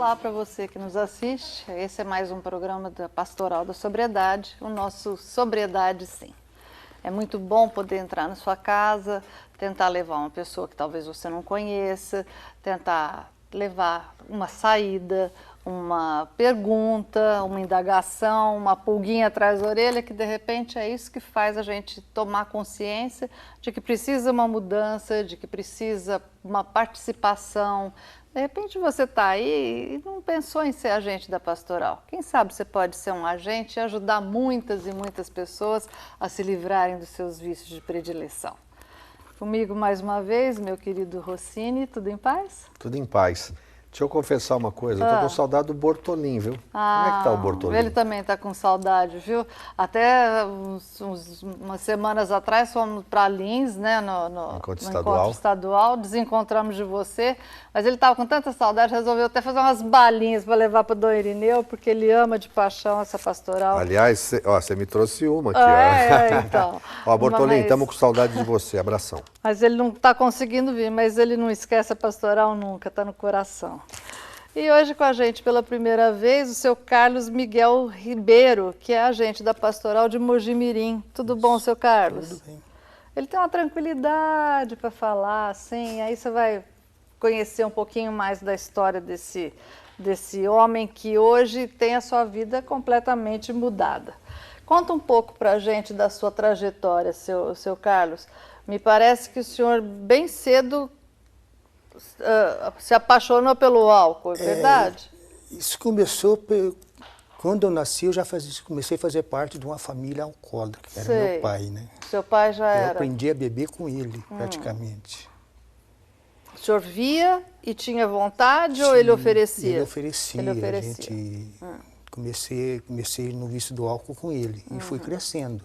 Olá para você que nos assiste. Esse é mais um programa da Pastoral da Sobriedade, o nosso Sobriedade Sim. É muito bom poder entrar na sua casa, tentar levar uma pessoa que talvez você não conheça, tentar levar uma saída, uma pergunta, uma indagação, uma pulguinha atrás da orelha, que de repente é isso que faz a gente tomar consciência de que precisa uma mudança, de que precisa uma participação. De repente você está aí e não pensou em ser agente da pastoral. Quem sabe você pode ser um agente e ajudar muitas e muitas pessoas a se livrarem dos seus vícios de predileção. Comigo mais uma vez, meu querido Rossini, tudo em paz? Tudo em paz. Deixa eu confessar uma coisa, eu tô com saudade do Bortolim, viu? Como é que tá o Bortolim? Ele também está com saudade, viu? Até umas semanas atrás fomos para Lins, né, no Encontro Estadual, desencontramos de você, mas ele estava com tanta saudade, resolveu até fazer umas balinhas para levar para o Dom Irineu, porque ele ama de paixão essa pastoral. Aliás, você me trouxe uma aqui, então. Ó, Bortolim, estamos com saudade de você, abração. Mas ele não está conseguindo vir, mas ele não esquece a pastoral nunca, está no coração. E hoje com a gente pela primeira vez o seu Carlos Miguel Ribeiro, que é agente da pastoral de Mogi Mirim. Tudo bom, seu Carlos? Tudo bem. Ele tem uma tranquilidade para falar, assim, aí você vai conhecer um pouquinho mais da história desse homem que hoje tem a sua vida completamente mudada. Conta um pouco para a gente da sua trajetória, seu Carlos. Me parece que o senhor bem cedo se apaixonou pelo álcool, é verdade? Isso começou, quando eu nasci, eu já comecei a fazer parte de uma família alcoólatra, que era meu pai, né? Seu pai já era? Eu aprendi a beber com ele, praticamente. O senhor via e tinha vontade ou ele oferecia? Ele oferecia. A gente comecei no vício do álcool com ele e fui crescendo.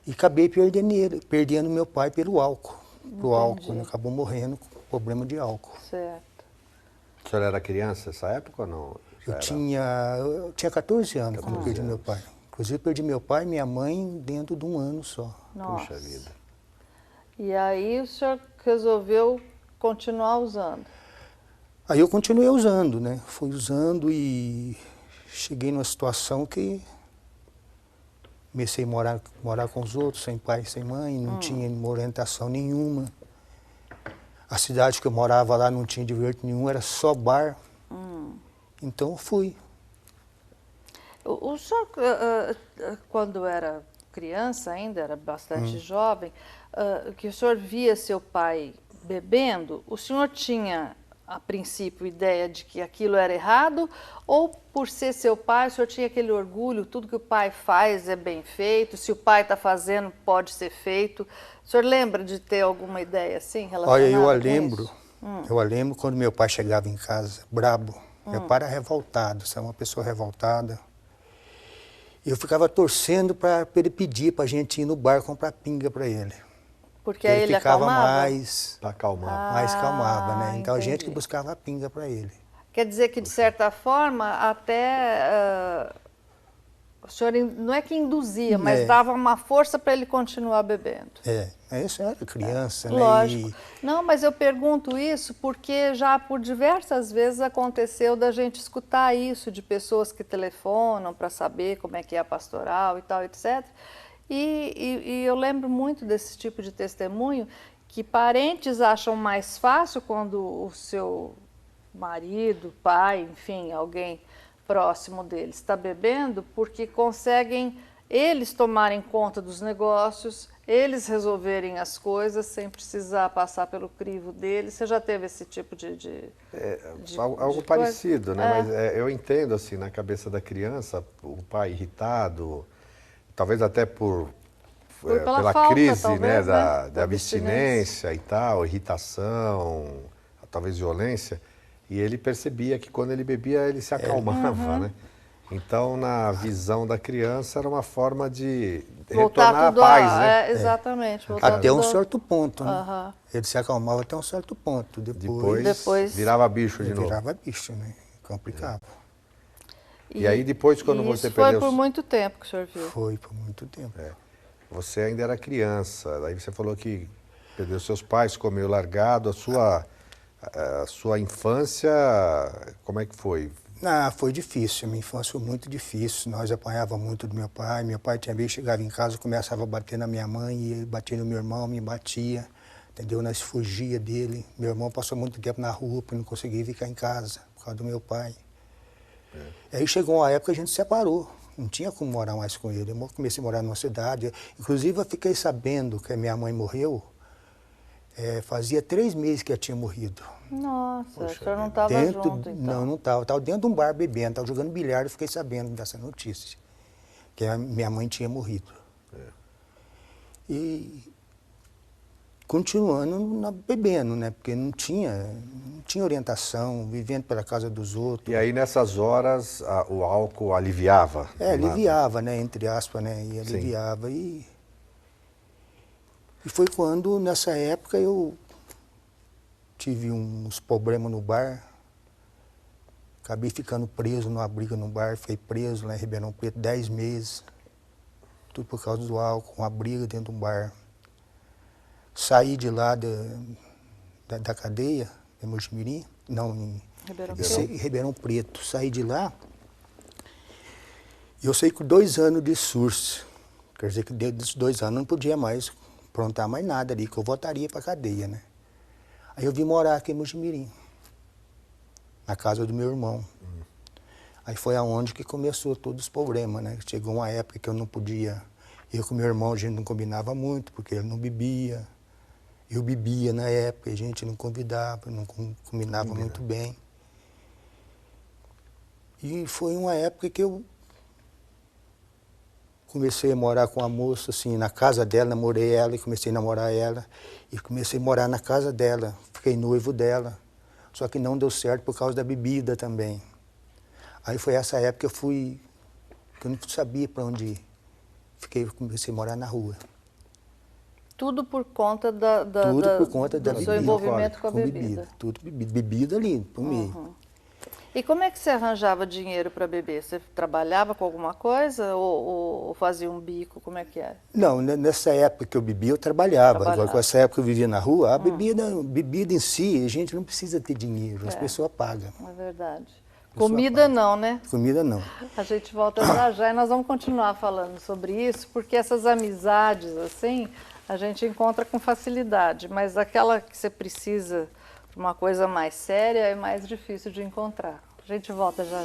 E acabei perdendo meu pai pelo álcool. Pro álcool, né? Acabou morrendo com problema de álcool. Certo. O senhor era criança nessa época ou não? Eu tinha 14 anos quando perdi meu pai. Inclusive, perdi meu pai e minha mãe dentro de um ano só. Nossa. Puxa vida. E aí o senhor resolveu continuar usando? Aí eu continuei usando, né? Fui usando e cheguei numa situação que comecei a morar com os outros, sem pai, sem mãe, não tinha orientação nenhuma. A cidade que eu morava lá não tinha divertimento nenhum, era só bar. Então eu fui. O senhor, quando era criança ainda, era bastante jovem, que o senhor via seu pai bebendo, o senhor tinha, a princípio, ideia de que aquilo era errado, ou por ser seu pai, o senhor tinha aquele orgulho, tudo que o pai faz é bem feito, se o pai está fazendo, pode ser feito. O senhor lembra de ter alguma ideia assim relacionada Olha, eu lembro quando meu pai chegava em casa, brabo. Meu pai era revoltado, sabe, uma pessoa revoltada. E eu ficava torcendo para ele pedir para a gente ir no bar comprar pinga para ele. Porque aí ele ficava acalmava? mais calmava, né? Então a gente que buscava a pinga para ele. Quer dizer que, de certa forma, até o senhor não é que induzia, mas dava uma força para ele continuar bebendo. Isso era criança, né? Lógico. Não, mas eu pergunto isso porque já por diversas vezes aconteceu da gente escutar isso de pessoas que telefonam para saber como é que é a pastoral e tal, etc. E eu lembro muito desse tipo de testemunho que parentes acham mais fácil quando o seu marido, pai, enfim, alguém próximo deles está bebendo, porque conseguem eles tomarem conta dos negócios, eles resolverem as coisas sem precisar passar pelo crivo deles. Você já teve esse tipo de algo parecido, né? Mas eu entendo, assim, na cabeça da criança, o pai irritado, talvez até pela falta, crise, talvez, né? Da abstinência e tal, irritação, talvez violência. E ele percebia que quando ele bebia, ele se acalmava, né? Então, na visão da criança, era uma forma de retornar à paz, né? Exatamente. Até um certo ponto, né? Ele se acalmava até um certo ponto. Depois virava bicho de novo. Virava bicho, né? Complicado. E aí depois, quando você perdeu... Isso foi por muito tempo que o senhor viu? Foi por muito tempo. Você ainda era criança, daí você falou que perdeu seus pais, ficou meio largado, a sua A sua infância, como é que foi? Ah, foi difícil, minha infância foi muito difícil. Nós apanhávamos muito do meu pai. Meu pai tinha vez chegava em casa, começava a bater na minha mãe, e ele batia no meu irmão, me batia, entendeu? Nós fugia dele. Meu irmão passou muito tempo na rua, porque não conseguia ficar em casa, por causa do meu pai. Aí chegou uma época que a gente se separou. Não tinha como morar mais com ele. Eu comecei a morar numa cidade. Inclusive, eu fiquei sabendo que a minha mãe morreu. Fazia 3 meses que ela tinha morrido. Nossa, o senhor não estava junto, então? Não, não estava. Estava dentro de um bar bebendo, estava jogando bilhar e fiquei sabendo dessa notícia. Que a minha mãe tinha morrido. E continuando bebendo, né? Porque não tinha orientação, vivendo pela casa dos outros. E aí, nessas horas, o álcool aliviava? Aliviava, né? Entre aspas, né? E aliviava. E foi quando, nessa época, eu tive uns problemas no bar. Acabei ficando preso numa briga no bar. Fiquei preso lá em Ribeirão Preto 10 meses. Tudo por causa do álcool, uma briga dentro do bar. Saí de lá da cadeia, em Mojimirim, não, em Ribeirão Preto. Saí de lá e eu saí com 2 anos de SURS. Quer dizer que dentro desses 2 anos não podia mais aprontar mais nada ali, que eu voltaria para a cadeia, né? Aí eu vim morar aqui em Mojimirim, na casa do meu irmão. Aí foi aonde que começou todos os problemas, né? Chegou uma época que eu não podia... Eu com meu irmão, a gente não combinava muito, porque ele não bebia. Eu bebia na época, a gente não convidava, não combinava muito bem. E foi uma época que eu comecei a morar com a moça, assim, na casa dela, namorei ela e comecei a namorar ela. E comecei a morar na casa dela, fiquei noivo dela. Só que não deu certo por causa da bebida também. Aí foi essa época que que eu não sabia para onde ir. Comecei a morar na rua. Tudo por conta do seu envolvimento com a bebida. Tudo bebida ali, por meio. E como é que você arranjava dinheiro para beber? Você trabalhava com alguma coisa ou fazia um bico? Como é que era? Não, nessa época que eu bebia, eu trabalhava. Agora, com essa época que eu vivia na rua, a bebida em si, a gente não precisa ter dinheiro, as pessoas pagam. É verdade. Comida não, né? Comida não. A gente volta já e nós vamos continuar falando sobre isso, porque essas amizades, assim, a gente encontra com facilidade, mas aquela que você precisa de uma coisa mais séria é mais difícil de encontrar. A gente volta já.